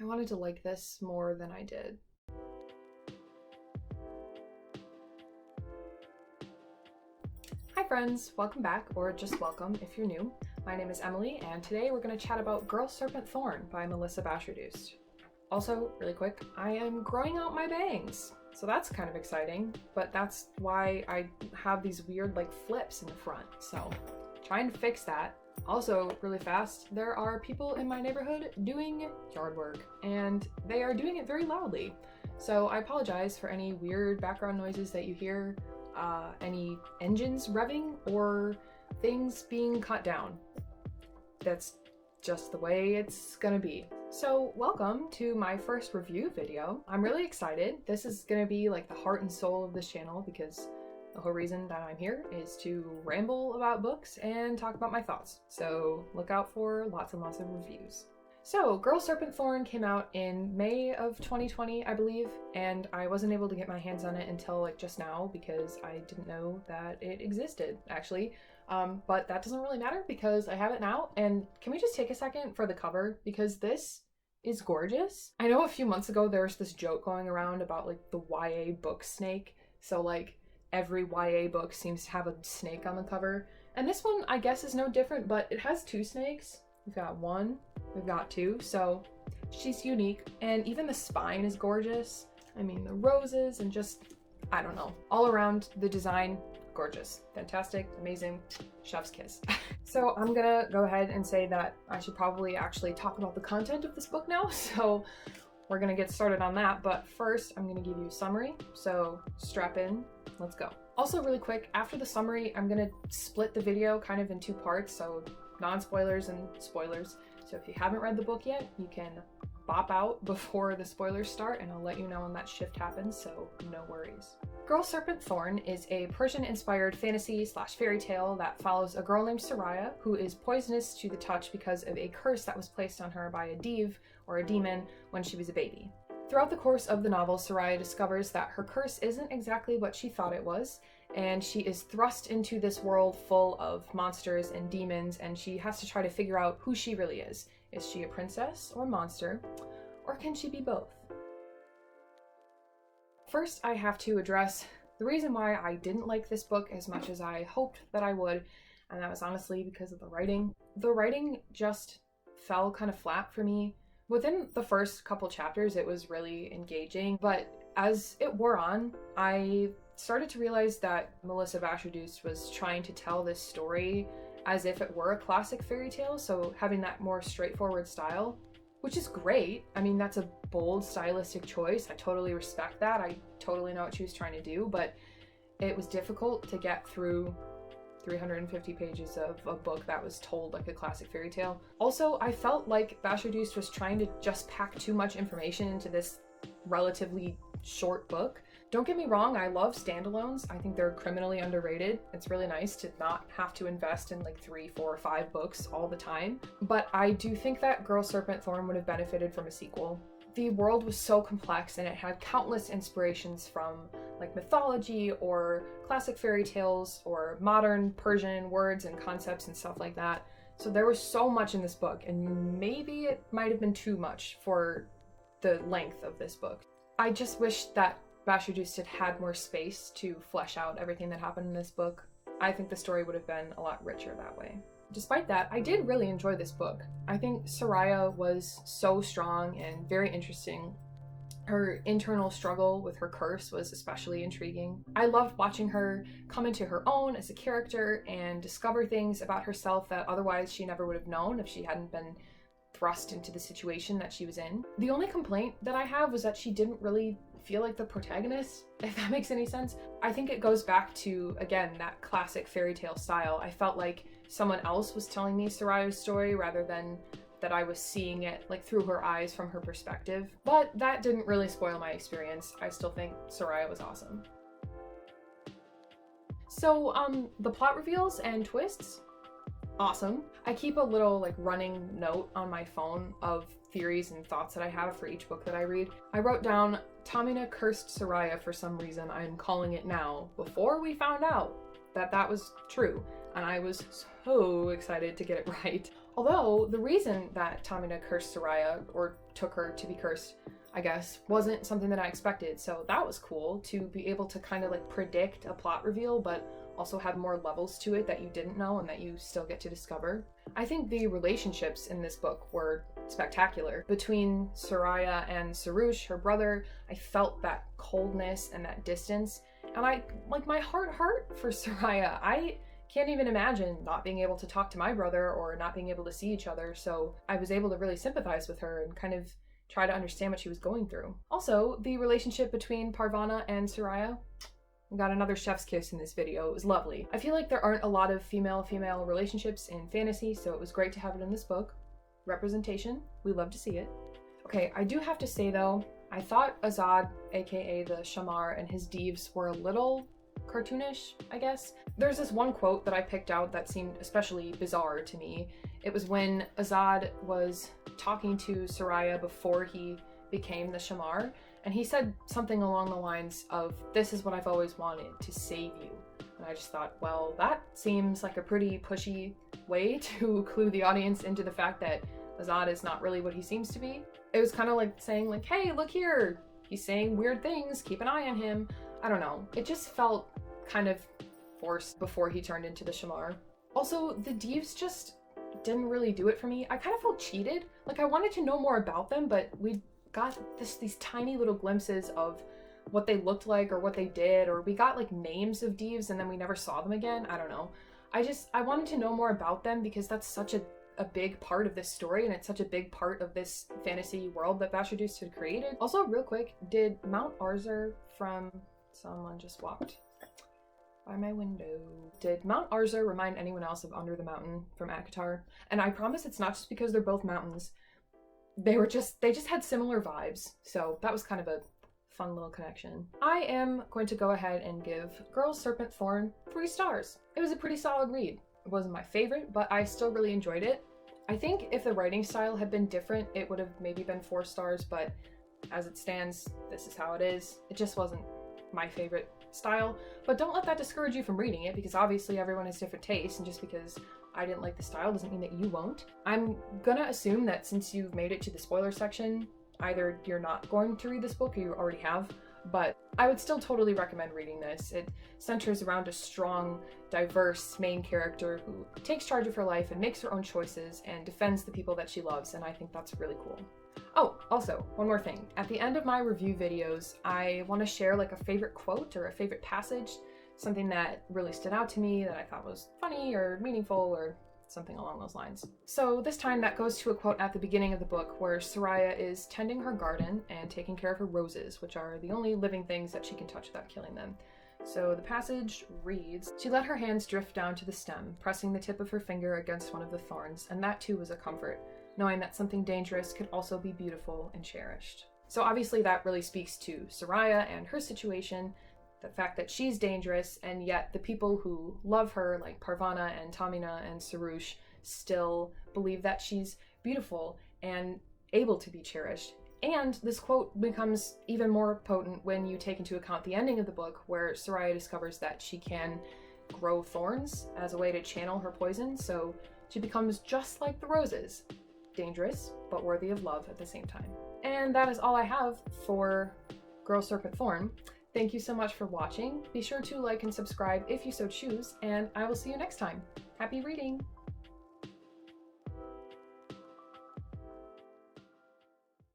I wanted to like this more than I did. Hi friends, welcome back, or just welcome if you're new. My name is Emily, and today we're going to chat about Girl, Serpent, Thorn by Melissa Bashardoust. Also, really quick, I am growing out my bangs, so that's kind of exciting, but that's why I have these weird like flips in the front, so trying to fix that. Also, really fast, there are people in my neighborhood doing yard work, and they are doing it very loudly. So I apologize for any weird background noises that you hear, any engines revving, or things being cut down. That's just the way it's gonna be. So welcome to my first review video. I'm really excited. This is gonna be like the heart and soul of this channel because the whole reason that I'm here is to ramble about books and talk about my thoughts. So look out for lots and lots of reviews. So Girl, Serpent, Thorn came out in May of 2020, I believe, and I wasn't able to get my hands on it until like just now because I didn't know that it existed, actually. But that doesn't really matter because I have it now. And can we just take a second for the cover? Because this is gorgeous. I know a few months ago there was this joke going around about like the YA book snake. So like every YA book seems to have a snake on the cover. And this one, I guess, is no different, but it has two snakes. We've got one, we've got two, so she's unique. And even the spine is gorgeous. I mean, the roses and just, I don't know, all around the design, gorgeous, fantastic, amazing, chef's kiss. So I'm gonna go ahead and say that I should probably actually talk about the content of this book now. So we're gonna get started on that. But first, I'm gonna give you a summary. So strap in, let's go. Also really quick, after the summary, I'm gonna split the video kind of in two parts. So non-spoilers and spoilers. So if you haven't read the book yet, you can bop out before the spoilers start and I'll let you know when that shift happens, so no worries. Girl, Serpent, Thorn is a Persian-inspired fantasy/fairy tale that follows a girl named Soraya who is poisonous to the touch because of a curse that was placed on her by a div, or a demon, when she was a baby. Throughout the course of the novel, Soraya discovers that her curse isn't exactly what she thought it was, and she is thrust into this world full of monsters and demons, and she has to try to figure out who she really is. Is she a princess or monster, or can she be both? First, I have to address the reason why I didn't like this book as much as I hoped that I would, and that was honestly because of the writing. The writing just fell kind of flat for me. Within the first couple chapters, it was really engaging, but as it wore on, I started to realize that Melissa Bashardoust was trying to tell this story as if it were a classic fairy tale, so having that more straightforward style, which is great. I mean, that's a bold stylistic choice. I totally respect that. I totally know what she was trying to do, but it was difficult to get through 350 pages of a book that was told like a classic fairy tale. Also, I felt like Bashardoust was trying to just pack too much information into this relatively short book. Don't get me wrong, I love standalones. I think they're criminally underrated. It's really nice to not have to invest in like 3, 4, 5 books all the time. But I do think that Girl, Serpent, Thorn would have benefited from a sequel. The world was so complex and it had countless inspirations from like mythology or classic fairy tales or modern Persian words and concepts and stuff like that. So there was so much in this book, and maybe it might have been too much for the length of this book. I just wish that Bashardoust had had more space to flesh out everything that happened in this book. I think the story would have been a lot richer that way. Despite that, I did really enjoy this book. I think Soraya was so strong and very interesting. Her internal struggle with her curse was especially intriguing. I loved watching her come into her own as a character and discover things about herself that otherwise she never would have known if she hadn't been thrust into the situation that she was in. The only complaint that I have was that she didn't really feel like the protagonist, if that makes any sense. I think it goes back to, again, that classic fairy tale style. I felt like someone else was telling me Soraya's story rather than that I was seeing it like through her eyes from her perspective. But that didn't really spoil my experience. I still think Soraya was awesome. So the plot reveals and twists, awesome. I keep a little like running note on my phone of theories and thoughts that I have for each book that I read. I wrote down, Tamina cursed Soraya for some reason. I'm calling it now, before we found out that that was true. And I was so excited to get it right. Although the reason that Tamina cursed Soraya, or took her to be cursed, I guess, wasn't something that I expected. So that was cool to be able to kind of like predict a plot reveal, but also have more levels to it that you didn't know and that you still get to discover. I think the relationships in this book were spectacular. Between Soraya and Sarouche, her brother, I felt that coldness and that distance. And my heart hurt for Soraya. I can't even imagine not being able to talk to my brother or not being able to see each other. So I was able to really sympathize with her and kind of try to understand what she was going through. Also, the relationship between Parvana and Soraya, we got another chef's kiss in this video. It was lovely. I feel like there aren't a lot of female-female relationships in fantasy, so it was great to have it in this book. Representation, we love to see it. Okay, I do have to say though, I thought Azad, aka the Shamar, and his Deves were a little cartoonish, I guess. There's this one quote that I picked out that seemed especially bizarre to me. It was when Azad was talking to Soraya before he became the Shamar, and he said something along the lines of, "This is what I've always wanted, to save you." And I just thought, well, that seems like a pretty pushy way to clue the audience into the fact that Azad is not really what he seems to be. It was kind of like saying like, hey, look here, he's saying weird things, keep an eye on him. I don't know. It just felt kind of forced before he turned into the Shamar. Also, the Deves just didn't really do it for me. I kind of felt cheated. Like, I wanted to know more about them, but we got these tiny little glimpses of what they looked like or what they did, or we got like names of Deves and then we never saw them again. I don't know. I wanted to know more about them because that's such a big part of this story, and it's such a big part of this fantasy world that Bashardoust had created. Also, real quick, did Mount Arzer from... Someone just walked by my window. Did Mount Arzer remind anyone else of Under the Mountain from ACOTAR? And I promise it's not just because they're both mountains. They just had similar vibes, so that was kind of a fun little connection. I am going to go ahead and give Girl, Serpent, Thorn 3 stars. It was a pretty solid read. It wasn't my favorite, but I still really enjoyed it. I think if the writing style had been different, it would have maybe been 4 stars, but as it stands, this is how it is. It just wasn't my favorite style, but don't let that discourage you from reading it, because obviously everyone has different tastes, and just because I didn't like the style doesn't mean that you won't. I'm gonna assume that since you've made it to the spoiler section, either you're not going to read this book or you already have, but I would still totally recommend reading this. It centers around a strong, diverse main character who takes charge of her life and makes her own choices and defends the people that she loves, and I think that's really cool. Oh, also, one more thing. At the end of my review videos, I want to share like a favorite quote or a favorite passage, something that really stood out to me that I thought was funny or meaningful or something along those lines. So this time that goes to a quote at the beginning of the book where Soraya is tending her garden and taking care of her roses, which are the only living things that she can touch without killing them. So the passage reads, "She let her hands drift down to the stem, pressing the tip of her finger against one of the thorns, and that too was a comfort, knowing that something dangerous could also be beautiful and cherished." So obviously that really speaks to Soraya and her situation, the fact that she's dangerous, and yet the people who love her, like Parvana and Tamina and Sarouche, still believe that she's beautiful and able to be cherished. And this quote becomes even more potent when you take into account the ending of the book, where Soraya discovers that she can grow thorns as a way to channel her poison, so she becomes just like the roses. Dangerous, but worthy of love at the same time. And that is all I have for Girl, Serpent, Thorn. Thank you so much for watching. Be sure to like and subscribe if you so choose, and I will see you next time. Happy reading!